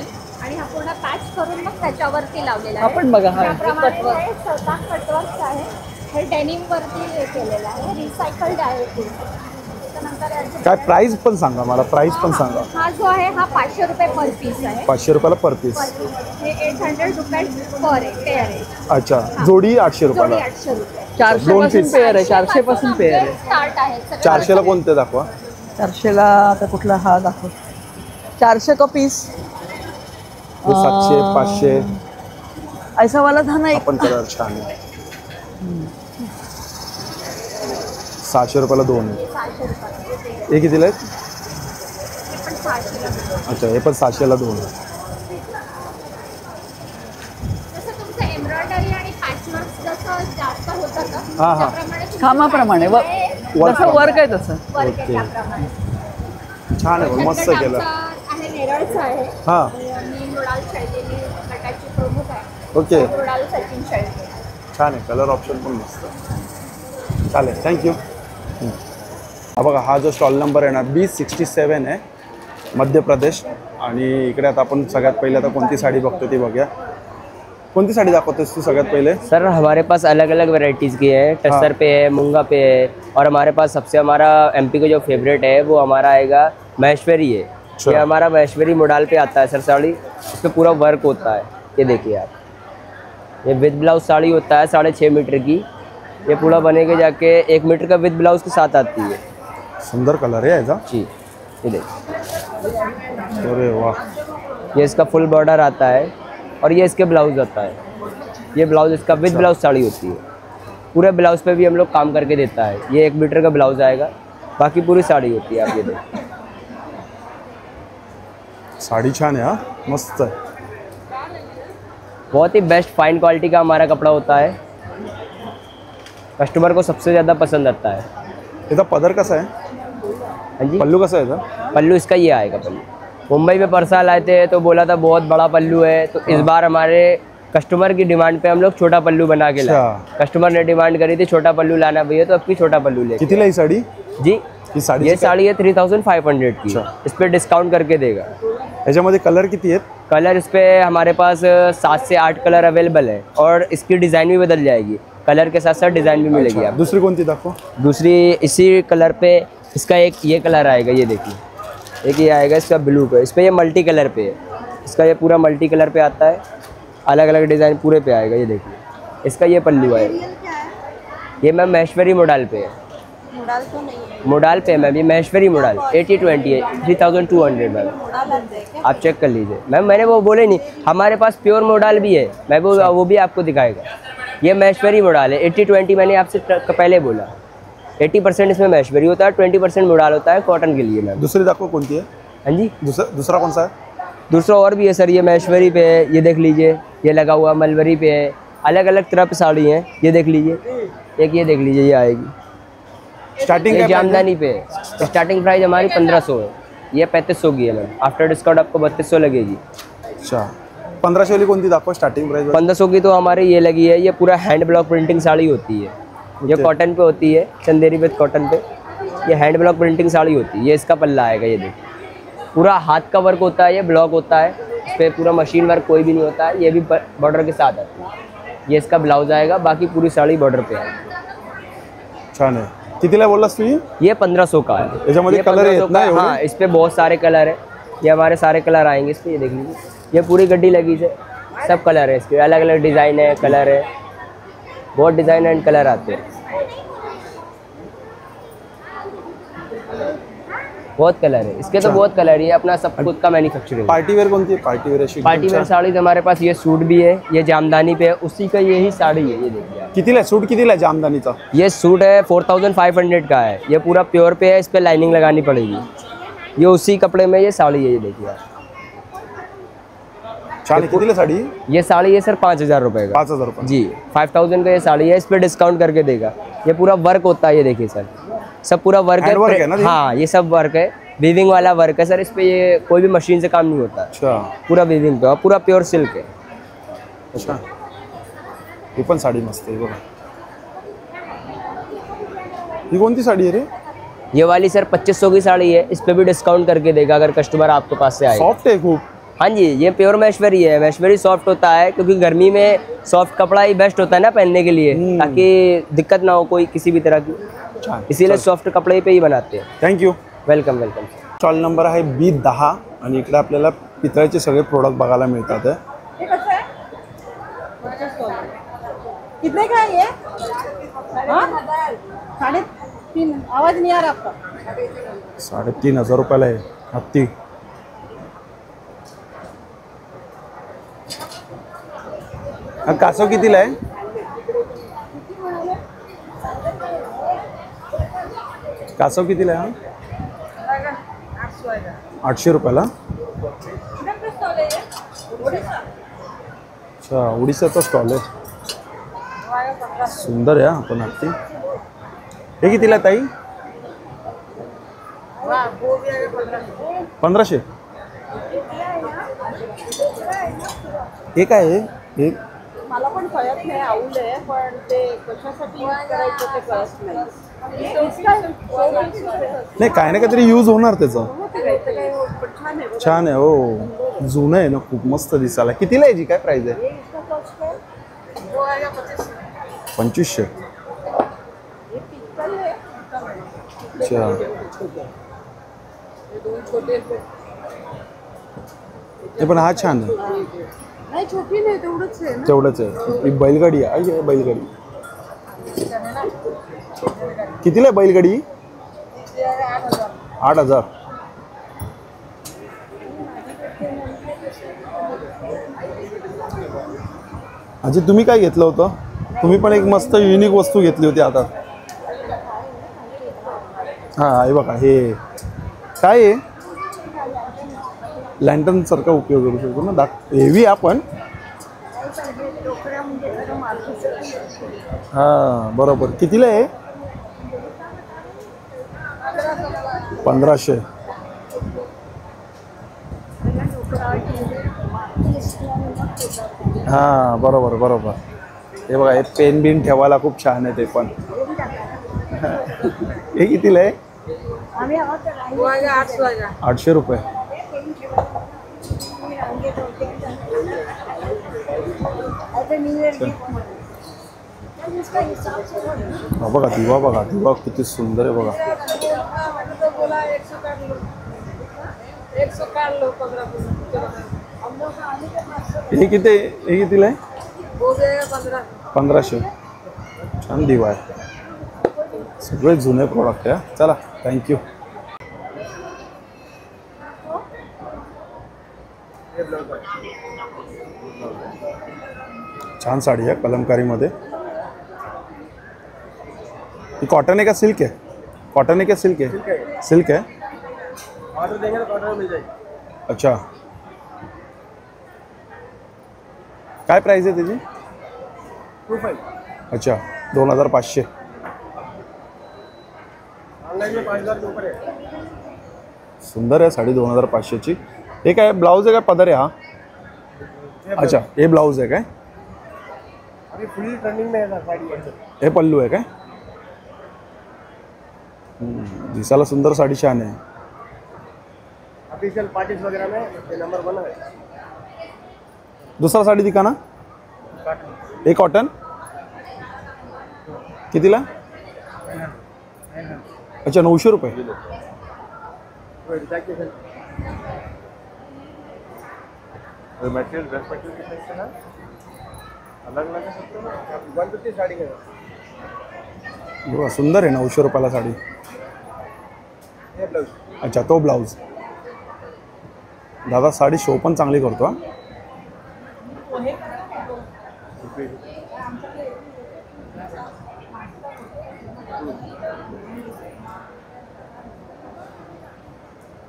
आणि हा पूर्ण पॅच करून मग त्याच्यावरती लावलेला आहे. आपण बघा हा त्याप्रमाणे कटवर्क. हे स्वतः कटवर्क आहे. हे डेनिम वरती हे केलेलं आहे, रिसायकल्ड आहे पूर्ण. त्यानंतर याचे काय प्राइस पण सांगा मला, प्राइस पण सांगा. हा जो आहे हा 500 रुपये पर पीस आहे. 500 रुपयाला पर पीस. हे 800 रुपये पर आहे, पेअर आहे. अच्छा, जोडी 800 जोडी रुपयाला. 800 रुपये. 400 दोन पासून piece. पेअर आहे, 400 पासून पेअर आहे. स्टार्ट आहे सगळं. 400ला कोणते दाखवा? 400ला आता कुठला हा दाखव. 400 का पीस. 700, 500. ऐसा वाला था ना एक. आपण कलर छान आहे. 600 रुपयाला 2 आहे. 600 रुपये. हे कितीला आहेत? हे पण 600 रुपये. अच्छा, हे पण 600ला 2 आहे. जसं तुमचं एम्ब्रॉयडरी आणि पॅचवर्क जसं जास्त होतं का हां, हां. त्याप्रमाणे तुमचं कामाप्रमाणे जसं वर्क आहे तसं. वर्क आहे ओके. त्याप्रमाणे. छान आहे, मस्त केलं. आमचा आहे नेरळचा आहे. हां. मी मृणाल शैली गटाची प्रमुख आहे. ओके. मृणाल सचिन शैली. छान आहे, कलर ऑप्शन पण मस्त आहे. चालेल, थँक्यू. हा बघा, हा जो स्टॉल नंबर आहे ना B67 आहे, मध्य प्रदेश. आणि इकडे आता आपण सगळ्यात पहिले आता कोणती साडी बघतो ती बघूया. कोणती साडी दाखवतेस तू सगळ्यात पहिले? सर हमारे पास अलग अलग वैरायटीज़ की है. टस्सर पे है, मूंगा पे है, और हमारे पास सबसे हमारा MP का जो फेवरेट है वो हमारा आएगा महेश्वरी है. ये हमारा महेश्वरी मॉडल पे आता है सर साड़ी. इस पर पूरा वर्क होता है, ये देखिए आप. ये विद ब्लाउज साड़ी होता है 6.5 मीटर की. ये पूरा बने के जाके 1 मीटर का विद ब्लाउज के साथ आती है. सुंदर कलर है ऐसा. जी, ये देखिए. अरे वाह. ये इसका फुल बॉर्डर आता है और ये इसके ब्लाउज आता है. ये ब्लाउज इसका विद ब्लाउज साड़ी होती है. पूरे ब्लाउज पे भी हम लोग काम करके देता है. ये 1 मीटर का ब्लाउज आएगा, बाकी पूरी साड़ी होती है. आप ये देखिए, साड़ी छान है. हाँ, मस्त है. बहुत ही बेस्ट फाइन क्वालिटी का हमारा कपड़ा होता है. कस्टमर को सबसे ज़्यादा पसंद आता है. याचा पदर कसा आहे? हाँ जी. पल्लू कसा आहे याचा? पल्लू इसका ये आएगा. पल्लू मुंबई में परसा लाए थे तो बोला था बहुत बड़ा पल्लू है, तो इस बार हमारे कस्टमर की डिमांड पे हम लोग छोटा पल्लू बना के लाए. कस्टमर ने डिमांड करी थी छोटा पल्लू लाना भैया, तो अब की छोटा पल्लू ले. कितीला ही साडी? जी, ही साडी ये साड़ी है 3500 की. इस पर डिस्काउंट करके देगा. याच्यामध्ये कलर किती आहेत? कलर इस पे हमारे पास 7 से 8 कलर अवेलेबल है, और इसकी डिज़ाइन भी बदल जाएगी. कलर के साथ साथ डिज़ाइन भी मिलेगी आप. दुसरी कोणती दाखव? दूसरी इसी कलर पे इसका एक ये कलर आएगा, ये देखिए. एक ये आएगा इसका ब्लू पे. इस पर ये मल्टी कलर पे है. इसका ये पूरा मल्टी कलर पे आता है. अलग अलग डिज़ाइन पूरे पे आएगा. ये देखिए, इसका ये पल्लू आएगा. ये मैम महेश्वरी मॉडल पे है. मॉडल पे मैम, ये महेश्वरी मॉडल 8020 है, 3200 मैम. आप चेक कर लीजिए मैम. मैंने वो बोले नहीं, हमारे पास प्योर मॉडल भी है. मैं वो भी आपको दिखाएगा. ये महेश्वरी मॉडल है 8020. मैंने आपसे पहले बोला 80% इसमें महेश्वरी होता है, 20% मॉडल होता है कॉटन के लिए मैम. दूसरी दाखव कोणती है? हाँ जी, दूसरा कौन सा है? दूसरा और भी है सर. ये महेश्वरी पे है, ये देख लीजिए. ये लगा हुआ मलवरी पे है. अलग अलग तरह की साड़ी हैं, ये देख लीजिए. एक ये देख लीजिए, ये आएगी. स्टार्टिंग ये जामदानी पे है. स्टार्टिंग प्राइस हमारी 1500 है. ये 3500 की है मैम. आफ्टर डिस्काउंट आपको 3200 लगेगी. अच्छा, 1500 वाली कोणती दाखव स्टार्टिंग प्राइस? 1500 की तो हमारी ये लगी है. ये पूरा हैंड ब्लॉक प्रिंटिंग साड़ी होती है. ये कॉटन पे होती है, चंदेरी विद कॉटन पे. ये हैंड ब्लॉक प्रिंटिंग साड़ी होती है. ये इसका पल्ला आएगा, ये देखिए. पूरा हाथ का वर्क होता है, ये ब्लॉक होता है. इस पर पूरा मशीन वर्क कोई भी नहीं होता है, ये भी बॉर्डर के साथ आती है। ये इसका ब्लाउज आएगा, बाकी पूरी साड़ी बॉर्डर पे आएगी। छान आहे. कितीला बोललास तू? ये 1500 का है। याच्यामध्ये ये कलर 1500 आहेत ना का है। एवढे? हाँ, इस पे बहुत सारे कलर है, ये हमारे सारे कलर आएंगे इस पे। ये देख लीजिए, ये पूरी गड्डी लगी है, सब कलर है इसके, अलग अलग डिज़ाइन है, कलर है, बहुत डिज़ाइन एंड कलर आते हैं, बहुत कलर है इसके। तो बहुत कलर है, ये अपना सब खुद का मैन्युफैक्चरिंग। पार्टी वेयर कोणती आहे? पार्टी वेयर अशी पार्टी वेयर साड़ी तो हमारे पास ये सूट भी है, ये जामदानी पे है, उसी का यही साड़ी है। ये देखिए आप, कितीला आहे? सूट कितीला आहे जामदानीचा? ये सूट है 4500 का है, ये पूरा प्योर पे है, इस पे लाइनिंग लगानी पड़ेगी। ये उसी कपड़े में ये साड़ी है, ये देखिए आप। छान आहे. कितीला साडी? ये साड़ी है सर 5000 रुपये का। 5000 रुपये जी, 5000 का ये साड़ी है, इस पे डिस्काउंट करके देगा। ये पूरा वर्क होता है, ये देखिए सर, सब पूरा वर्क Hand work है ना ये? हाँ, ये सब वर्क है, वीविंग वाला वर्क है सर। इस पे ये कोई भी मशीन से काम नहीं होता, अच्छा. पूरा वीविंग पे और पूरा प्योर सिल्क है। अच्छा, ही पण साडी मस्त आहे बघा. ही कोणती साडी आहे रे? ये वाली सर 2500 की साड़ी है, इस पे भी डिस्काउंट करके देगा अगर कस्टमर आपके पास से आए। सॉफ्ट आहे खूप. हाँ जी, ये प्योर मैशवरी है, मैशवरी सॉफ्ट होता है क्योंकि गर्मी में सॉफ्ट कपड़ा ही बेस्ट होता है ना पहनने के लिए, ताकि दिक्कत ना हो कोई किसी भी तरह की, छान. इसीलिए सॉफ्ट कपड़े पे ही बनाते हैं। Thank you. Welcome welcome. Stall number आहे B10 आणि इकडे आपल्याला पितळेचे सगळे प्रोडक्ट बघायला मिळतात. ये कैसा है? कितने का है ये? हाँ? 3.5 आवाज नहीं आ रहा आपका? 3500 रुपयाला आहे हत्ती. हा कासव कितीला आहे? कासव कितीला आहे? 800 रुपयाला. अच्छा, उडीसाचा स्टॉल आहे. सुंदर आहे हा पण हत्ती. हे कितीला आहे ताई? 1500. हे काय आहे? हे मला पण कळत नाही, आऊल आहे पण ते कशासाठी यूज करायचं ते कळत नाही. नाही, काय ना काहीतरी यूज होणार त्याचं. छान आहे. छान आहे हो, जुनं आहे ना, खूप मस्त दिसायला. कितीला याची काय प्राइस आहे? 2500. अच्छा, हे पण हा छान आहे. नाही छोटी नाही, तेवढंच आहे ना. तेवढंच आहे. ही बैलगाडी आहे. आई, बैलगाडी कितीला आहे बैलगाडी? 8000. आजी तुम्ही काय घेतलं होतं? तुम्ही पण एक मस्त युनिक वस्तू घेतली होती आता. हां, हे बघा, हे काय आहे? लँटर्न सारखा उपयोग करू शकतो ना. हेवी आपण. हां, बरोबर. कितीला आहे? 1500. हां, बरोबर बरोबर. हे बघा, हे पेन बिन ठेवायला खूप छान आहे ते पण. हे कितीला आहे? 800 रुपये. बघा दिवा, बघा दिवा किती सुंदर आहे बघा. हे कितीला आहे? 1500. छान दिवा आहे. सगळे जुने प्रोडक्ट आहे. चला, थँक्यू. छान साडी आहे कलमकारीमध्ये. ही कॉटन आहे का सिल्क आहे? कॉटन आहे का सिल्क आहे? सिल्क आहे. ऑर्डर देंगे तो ऑर्डर मिल जाएगी. अच्छा, काय प्राइस आहे त्याची? 25. अच्छा, 2500. ऑनलाइन में 5000 के ऊपर है. सुंदर आहे साडी 2500ची. हे काय ब्लाऊज आहे का पदर आहे हा? अच्छा, हे ब्लाऊज आहे काय? अभी फुल ट्रेंडिंग में है सर साड़ी है. हे पल्लू आहे काय? दिसायला सुंदर साडी छान आहे. ऑफिशियल पार्टीज वगैरह में ये नंबर 1 है. दुसरा साडी दिखा ना. एक कॉटन कितीला? अच्छा 900 रुपये. मटेरियल ड्रेस मटेरियल कितने का है? अलग अलग है सबका ना. 150 साड़ी का. बघा सुंदर आहे 900 रुपयाला साडी. ये ब्लाउज. अच्छा तो ब्लाउज. दादा साडी शो पण चांगली करतो हा.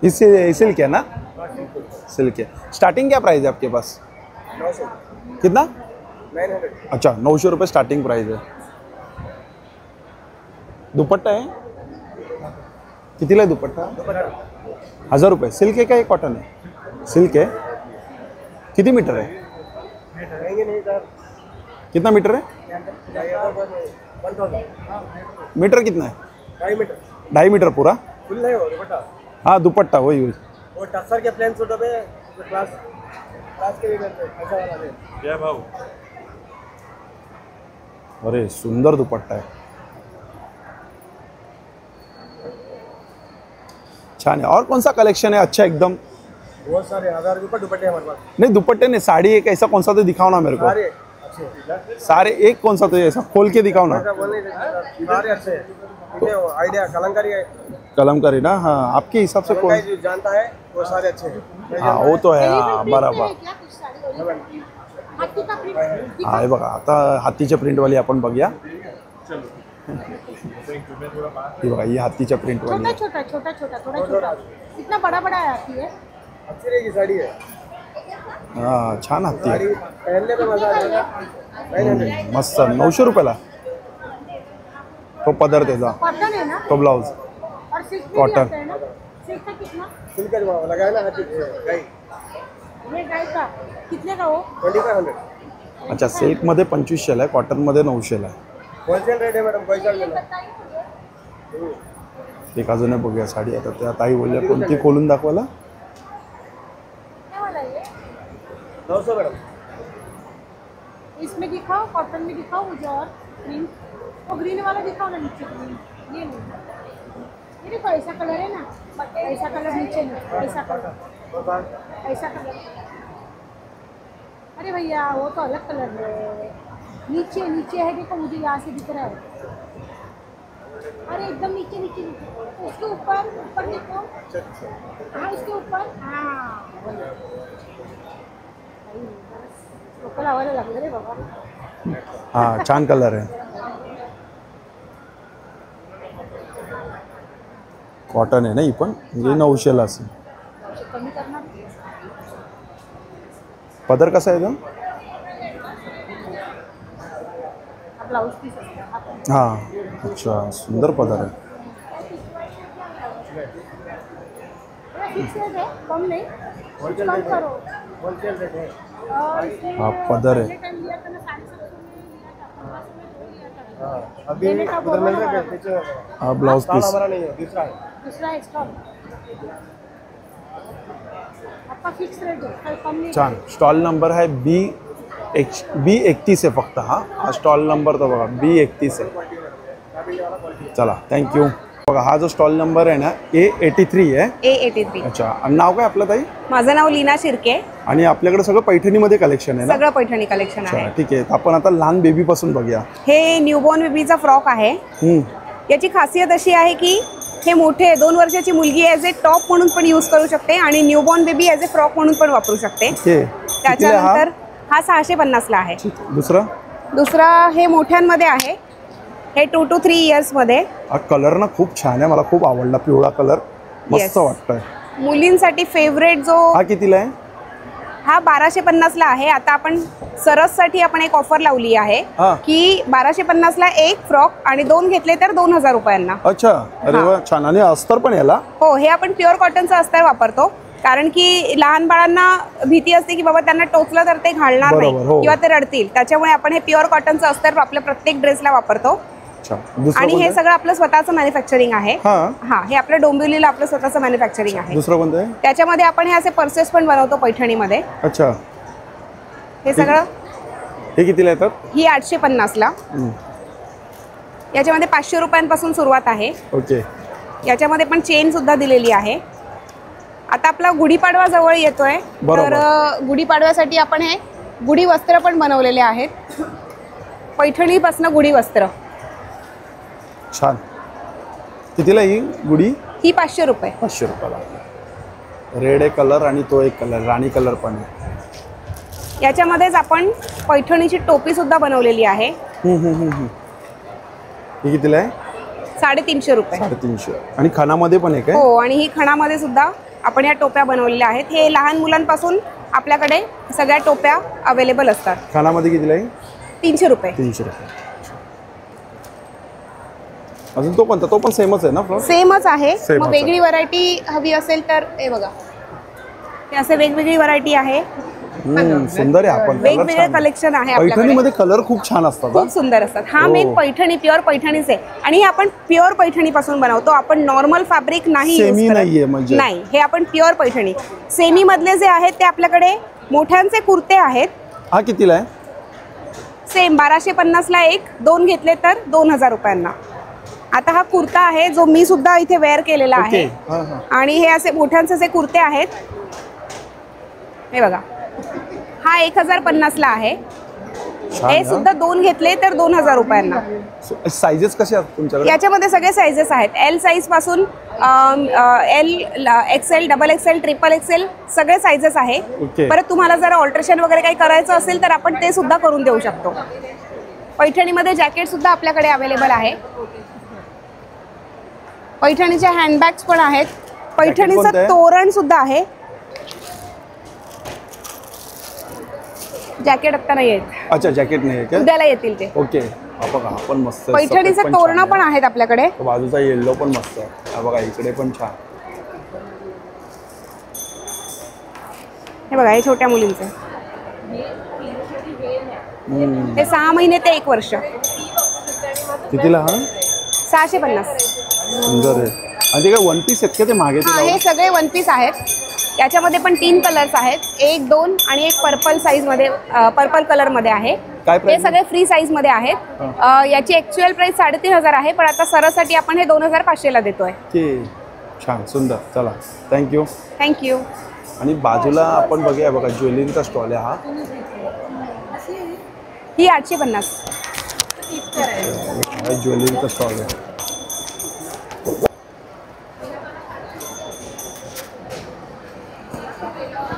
सिल्क है ना? सिल्क है. स्टार्टिंग क्या प्राइस है आपके पास? 900. कितना? 900. अच्छा 900 रुपये स्टार्टिंग प्राइस है. दुपट्टा है कितीला आहे दुपट्टा? 1000 रुपये. सिल्क है क्या ये कॉटन है? सिल्क है. किती मीटर है? महंगे नहीं सर. कितना मीटर है? 1000. मीटर कितना है? 2.5 मीटर. 2.5 मीटर पूरा. फुल नहीं हो दुपट्टा. हाँ दुपट्टा वही वही. वो टक्सर के प्लेन सूटों पे क्लास के भी मिलते हैं. ऐसा वाला है. क्या भाव? अरे सुंदर दुपट्टा है. छान है. और कौन सा कलेक्शन है अच्छा एकदम? बहुत सारे 1000 रुपये पर दुपट्टे हमारे पास. नहीं दुपट्टे नहीं, साड़ी एक ऐसा कौन सा तो दिखाओ ना मेरे को. सारे अच्छे. सारे एक कौन सा तो ऐसा खोल के दिखाओ ना. ऐसा बोल नहीं सकते. सारे अच्छे हैं. इन्हें आइडिया कलंकारी है. कलमकारी ना. हाँ आपके हिसाब से कौन? जो जानता है वो सारे अच्छे हैं. हाँ वो तो है. हाँ बराबर. हा हे बघा आता हातीच्या प्रिंटवाली आपण बघूया. हे बघा ही हातीच्या प्रिंटवाली आहे. छोटा छोटा छोटा थोड़ा छोटा. इतना बड़ा बड़ा आती है. अच्छी रहेगी साड़ी है. हा छान हाती आहे. साड़ी पहनने पे मजा आएगा. 900. मस्त 900 रुपयाला. तो पदर त्याचा, कॉटन है ना. तो ब्लाउज और सिल्क भी कॉटन. आता है ना. सिल्क का कितना? सिल्क का लगाया ना हाथी गाई. ये गाय का कितने का हो? 2500. अच्छा सिल्क मध्ये 2500ला आहे, कॉटन मध्ये 900ला आहे. होलसेल रेट है मैडम. पैसा लेना. एक अजून बघूया साडी. आता त्या ताई बोलल्या कोणती खोलून दाखवायला. क्या वाला ये? 900 मैडम. इसमें दिखाओ, कॉटन में दिखाओ मुझे. और ग्रीन, वो ग्रीन वाला दिखाओ ना नीचे. ग्रीन ये नहीं. ये देखो ऐसा कलर है ना. ऐसा कलर नीचे नहीं. ऐसा कलर. ऐसा कलर. अरे भैया वो तो अलग कलर है. नीचे नीचे है देखो, मुझे यहाँ से दिख रहा है. अरे एकदम नीचे नीचे नीचे. उसके ऊपर ऊपर देखो. हाँ इसके ऊपर. हाँ लोकल आवायला लागलं रे बाबा. हा छान कलर आहे. कॉटन आहे ना ही पण. म्हणजे 900ला असेल. कमी करणार. पदर कसा आहे तो? ब्लाउज पीस असतं. हां अच्छा सुंदर पदर आहे. फिक्स रेट है, कम नहीं. कम करो. होलसेल रेट है. और इसमें हाँ, पदर है. पहले टाइम लिया था ना 750 में लिया था. 1500 में दो लिया था. हाँ अभी उधर मिल रहा है पीछे. हा ब्लाउज स्टॉल पीस. हमारा नहीं है. दूसरा है. दूसरा स्टॉल आपका फिक्स रेट है, कम नहीं. छान. स्टॉल नंबर आहे B31 आहे फक्त. हा स्टॉल नंबर तो बघा B31 आहे. चला थँक्यू. बघा हा जो स्टॉल नंबर आहे ना A83 आहे. A83. अच्छा आणि नाव काय आपलं ताई? माझं नाव लीना शिर्के. आणि आपल्याकडे सगळं पैठणीमध्ये कलेक्शन आहे ना? सगळं पैठणी कलेक्शन आहे. अच्छा ठीक आहे. तर आपण आता लहान बेबी पासून बघूया. हे न्यूबॉर्न बेबीचा फ्रॉक आहे. याची खासियत अशी आहे की हे मोठे 2 वर्षाची मुलगी ॲज ए टॉप म्हणून पण यूज करू शकते आणि न्यूबॉर्न बेबी ॲज ए फ्रॉक म्हणून पण वापरू शकते. त्याच्यानंतर हा 650ला आहे. दुसरा हे मोठ्यांमध्ये आहे. हे 2 to 3 इयर्समध्ये. हा कलर ना खूप छान आहे. मला खूप आवडला. पिवळा कलर मस्त वाटतोय. मुलींसाठी फेवरेट जो. हा कितीला आहे? हा 1250ला आहे. आता आपण सरससाठी आपण एक ऑफर लावली आहे की 1250ला एक फ्रॉक आणि 2 घेतले तर 2000 रुपयांना. अच्छा अरे वा छान. आणि अस्तर पण याला? हो हे आपण प्युअर कॉटनचं अस्तर वापरतो. कारण की लहान बाळांना भीती असते की बाबा त्यांना टोचलं तर ते घालणार नाही किंवा ते रडतील. त्याच्यामुळे आपण हे प्युअर कॉटनचं अस्तर आपल्या प्रत्येक ड्रेसला वापरतो. आणि हे सगळं आपलं स्वतःचं मॅन्युफॅक्चरिंग आहे. हा हे आपलं डोंबिवलीला आपलं स्वतःचं मॅन्युफॅक्चरिंग आहे. दुसरं कोणतं आहे? त्याच्यामध्ये आपण हे असे पर्सेस पण बनवतो पैठणीमध्ये. अच्छा हे सगळं हे कितीला येतात? ही 850ला. याच्यामध्ये 500 रुपयांपासून सुरुवात आहे. ओके. याच्यामध्ये पण चेन सुद्धा दिलेली आहे. आता आपला गुढीपाडवा जवळ येतोय, तर गुढीपाडव्यासाठी आपण हे गुढी वस्त्र पण बनवलेले आहेत. पैठणीपासून गुढी वस्त्र. छान. कितीला ही गुढी? ही 500 रुपये. 500 रुपयाला. रेड आहे कलर आणि तो एक कलर राणी कलर पण आहे. याच्यामध्येच आपण पैठणीची टोपी सुद्धा बनवलेली आहे. ही कितीला आहे? 350 रुपये. 350. आणि खणामध्ये पण आहे काय? हो, आणि ही खणामध्ये सुद्धा आपण या टोप्या बनवलेल्या आहेत. हे लहान मुलांपासून आपल्याकडे सगळ्या टोप्या अवेलेबल असतात. खणामध्ये कितीला आहे? 300 रुपये. 300 रुपये. अजून तो कोणता? तो पण सेमच आहे ना? सेमच आहे. मग वेगळी व्हरायटी हवी असेल तर हे बघा, हे असे वेगवेगळी व्हरायटी आहे. सुंदर आहे. आपण वेगवेगळे कलेक्शन आहे आपल्याकडे. पैठणीमध्ये कलर खूप छान असतात. खूप सुंदर असतात. हा मेन पैठणी, प्युअर पैठणीच आहे. आणि हे आपण प्युअर पैठणी पासून बनवतो. आपण नॉर्मल फॅब्रिक नाही सेमी यूज नाहीये करत. म्हणजे नाही, हे आपण प्युअर पैठणी. सेमी मधले जे आहेत ते आपल्याकडे मोठ्यांचे कुर्ते आहेत. हा कितीला आहे? सेम 1250ला एक, 2 घेतले तर 2000 रुपयांना. आता हा कुर्ता आहे जो मी सुद्धा इथे वेअर केलेला आहे. आणि हे असे मोठ्यांचे जे कुर्ते आहेत, हे बघा, हा 1050ला आहे. हे सुद्धा 2 घेतले तर 2000 रुपयांना. साइजेस कसे आहेत तुमच्याकडे? याच्यामध्ये सगळे साइजेस आहेत. एल साइज पासून L, XL, double XL, triple XL सगळे साइजेस आहे. परत तुम्हाला जर ऑल्ट्रेशन वगैरे काही करायचं असेल तर आपण ते सुद्धा करून देऊ शकतो. पैठणीमध्ये जॅकेट सुद्धा आपल्याकडे अवेलेबल आहे. पैठणीच्या हँडबॅग्स पण आहेत. पैठणीचं तोरण सुद्धा आहे. जॅकेट आता नाही येत. अच्छा, जॅकेट नाही आहे का? उद्याला येतील ते. ओके. बघा, आपण मस्त पैठणीचं तोरण पण आहेत आपल्याकडे. बाजूचा येल्लो पण मस्त आहे. हा बघा, इकडे पण छान. हे बघा, हे छोट्या मुलींचे. हे 6 महिने ते 1 वर्ष. कितीला हा? 650. सुंदर आहे. आणि ते काय वन पीस आहेत का ते मागे? हे सगळे वन पीस आहेत. याच्यामध्ये पण 3 कलर्स आहेत. 1, 2 आणि एक पर्पल साईज मध्ये, पर्पल कलर मध्ये आहे. हे सगळे फ्री साईज मध्ये आहेत. याची ऍक्च्युअल प्राइस 3500 आहे, पण आता सरससाठी आपण हे 2500ला देतोय. छान, सुंदर. चला, थँक्यू. थँक्यू. आणि बाजूला आपण बघूया, बघा, ज्वेलरीचा स्टॉल आहे हा. ही 850. ज्वेलरीचा स्टॉल आहे.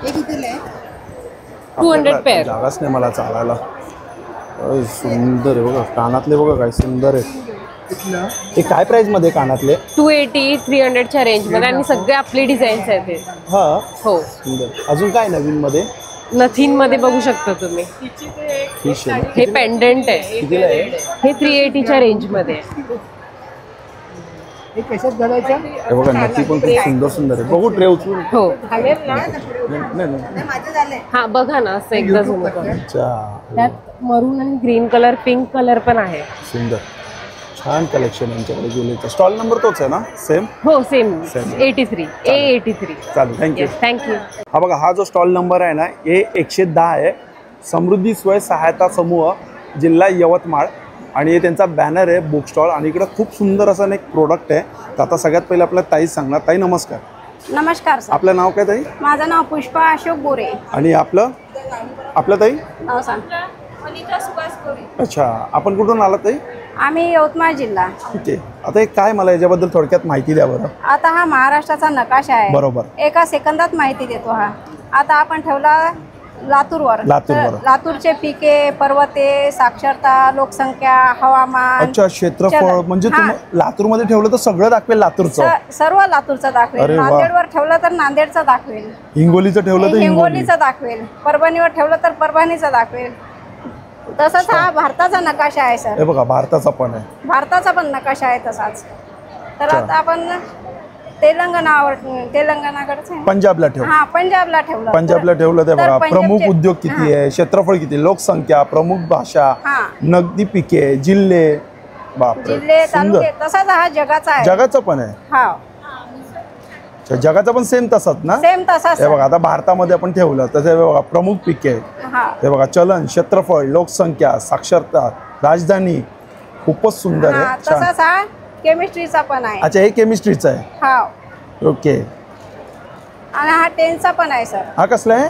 हे कितीला आहे? 200 पेअर. जागाच नाही मला चालायला. सुंदर आहे बघा, कानातले बघा काय सुंदर आहे. हे काय प्राइस मध्ये कानातले? 280, 300च्या रेंज मध्ये. आणि सगळे आपले डिझाईन्स आहेत. हा, हो. सुंदर. अजून काय नवीन मध्ये? नथिंग मध्ये बघू शकता तुम्ही. हे पेंडंट आहे. हे 380च्या रेंज मध्ये. हे बघा, नथी पण खूप सुंदर सुंदर आहे. बघू ट्रे उचलून. हो. नाही. हा बघा ना, असं एकदा झूम करा. अच्छा. त्यात मरून आणि ग्रीन कलर, पिंक कलर पण आहे. सुंदर, छान कलेक्शन यांच्याकडे ज्वेलरीचा. स्टॉल नंबर तोच आहे ना? सेम? हो, सेम. 83 A83. चालेल, थँक्यू. हा बघा, हा जो स्टॉल नंबर आहे ना, A110 आहे. समृद्धी स्वयं सहायता समूह, जिल्हा यवतमाळ. आणि त्यांचा बॅनर आहे, बुक स्टॉल. आणि इकडे खूप सुंदर असं एक प्रोडक्ट आहे. तर आता सगळ्यात पहिले आपल्याला ताई सांगणार. ताई नमस्कार. नमस्कार सर. आपलं नाव काय ताई? माझं नाव पुष्पा अशोक गोरे. आणि आपलं ताई नाव सांग. अच्छा, आपण कुठून आलात ताई? आम्ही यवतमाळ जिल्हा. ठीक आहे. आता एक काय, मला याच्याबद्दल थोडक्यात माहिती द्या बरं. आता हा महाराष्ट्राचा नकाशा आहे. बरोबर. एका सेकंदात माहिती देतो हा. आता आपण ठेवला लातूरवर. लातूरचे पिके, पर्वते, साक्षरता, लोकसंख्या, हवामान. अच्छा, क्षेत्रफळ. म्हणजे लातूरमध्ये ठेवलं तर सगळं दाखवेल लातूरचं? सर्व लातूरचं दाखवेल. नांदेडवर ठेवलं तर नांदेडचं दाखवेल. हिंगोलीचं ठेवलं तर हिंगोलीचं दाखवेल. परभणीवर ठेवलं तर परभणीचं दाखवेल. तसंच हा भारताचा नकाशा आहे सर. हे बघा, भारताचा पण आहे. भारताचा पण नकाशा आहे तसाच. तर आता आपण तेलंगणाकडे, पंजाबला ठेवलं. हा, पंजाबला ठेवलं. पंजाबला ठेवलं ते बघा. प्रमुख उद्योग किती आहे, क्षेत्रफळ किती, लोकसंख्या, प्रमुख भाषा, नगदी पिके, जिल्हे. बापरे, जिल्हे, तालुके. तसाच हा जगाचा आहे. जगाचा पण आहे. हा. अच्छा, जगाचा पण सेम तसाच ना? सेम तसाच हे बघा आता भारतामध्ये आपण ठेवलं तर हे बघा प्रमुख पिके हा हे बघा चलन, क्षेत्रफळ, लोकसंख्या, साक्षरता, राजधानी खूपच सुंदर हा, आहे. छान. तसाच हा केमिस्ट्रीचा पण आहे. अच्छा, हे केमिस्ट्रीचं आहे. हा ओके. आणि हा टेन्सचा पण आहे सर. हा कसला आहे?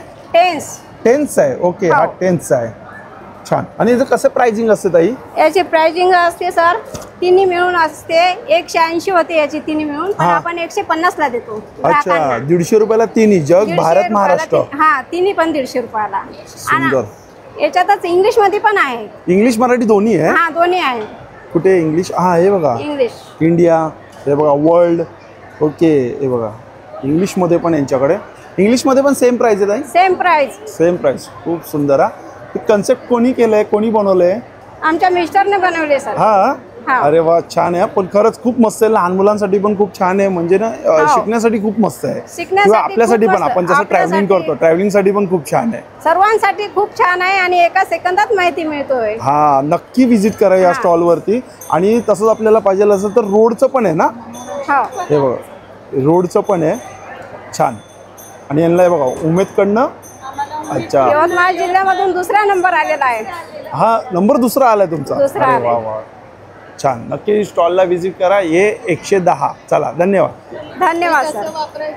टेन्सचा आहे. ओके, हा टेन्सचा आहे. छान. आणि याचं कसं प्राइसिंग असते ताई? याची प्राइसिंग असते सर तिन्ही मिळून असते 180 होते याची तिन्ही मिळून, पण आपण 150 ला देतो. अच्छा, 150 रुपयाला तिन्ही, जग, भारत, महाराष्ट्र. हा, तिन्ही पण 150 रुपयाला. सुंदर. याच्यातच इंग्लिश मध्ये पण आहे. इंग्लिश मराठी दोन्ही आहे? हा, दोन्ही आहे. कुठे इंग्लिश? हा, हे बघा इंग्लिश, इंडिया, हे बघा वर्ल्ड. ओके, हे बघा इंग्लिश मध्ये पण यांच्याकडे. इंग्लिश मध्ये पण सेम प्राइस आहे? Same price. Same price. खूप सुंदर. हा, हे कन्सेप्ट कोणी केलंय, कोणी बनवलंय? आमच्या मिस्टरने बनवले सर. हा, अरे वा, छान आहे. पण खरंच खूप मस्त आहे. लहान मुलांसाठी पण खूप छान आहे. म्हणजे ना शिकण्यासाठी खूप मस्त आहे. किंवा आपल्यासाठी पण, आपण जसं ट्रॅव्हलिंग करतो ट्रॅव्हलिंगसाठी पण खूप छान आहे. सर्वांसाठी खूप छान आहे आणि एका सेकंदात माहिती मिळतोय. हा, नक्की विजिट करा या स्टॉल वरती. आणि तसंच आपल्याला पाहिजे असेल तर रोडचं पण आहे ना? हे बघा रोडचं पण आहे. छान. आणि यांना हे बघा उमेदकडनं. अच्छा, यवतमाळ जिल्ह्यामधून दुसरा नंबर आलेला आहे. हा, नंबर दुसरा आलाय तुमचा? दुसरा अरे वा वा, छान. नक्की स्टॉलला व्हिजिट करा. हे 110. चला, धन्यवाद. धन्यवाद सर.